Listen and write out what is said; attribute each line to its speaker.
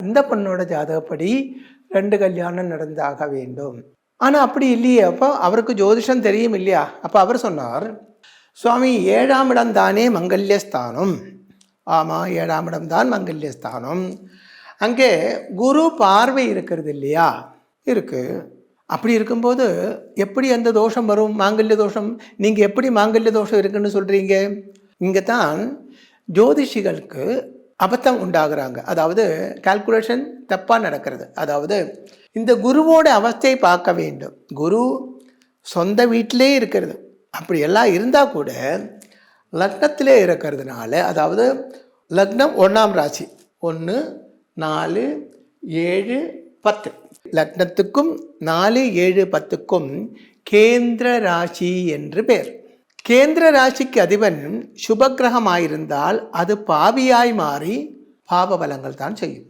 Speaker 1: அந்த பொண்ணோட ஜாதகப்படி 2 கல்யாணம் நடந்தாக வேண்டும். ஆனால் அப்படி இல்லையே. அப்போ அவருக்கு ஜோதிஷம் தெரியும் இல்லையா? அப்போ அவர் சொன்னார், சுவாமி 7ஆம் இடம் தானே மங்கல்யஸ்தானம். ஆமாம், 7ஆம் இடம் தான் மங்கல்யஸ்தானம். அங்கே குரு பார்வை இருக்கிறது இல்லையா? இருக்கு. அப்படி இருக்கும்போது எப்படி அந்த தோஷம் வரும், மாங்கல்ய தோஷம்? நீங்கள் எப்படி மாங்கல்ய தோஷம் இருக்குன்னு சொல்கிறீங்க? இங்கே தான் ஜோதிஷிகளுக்கு அபத்தம் உண்டாகிறாங்க. அதாவது கால்குலேஷன் தப்பாக நடக்கிறது. அதாவது இந்த குருவோட அவஸ்தையை பார்க்க வேண்டும். குரு சொந்த வீட்டிலே இருக்கிறது. அப்படி எல்லாம் இருந்தால் கூட லக்னத்திலே இருக்கிறதுனால, அதாவது லக்னம் 1ஆம் ராசி 1, 4, 7, 10, லக்னத்துக்கும் 4, 7, 10க்கும் கேந்திர ராசி என்று பெயர். கேந்திர ராசிக்கு அதிபன் சுபக்கிரகமாயிருந்தால் அது பாவியாய் மாறி பாப பலங்கள் தான் செய்யும்.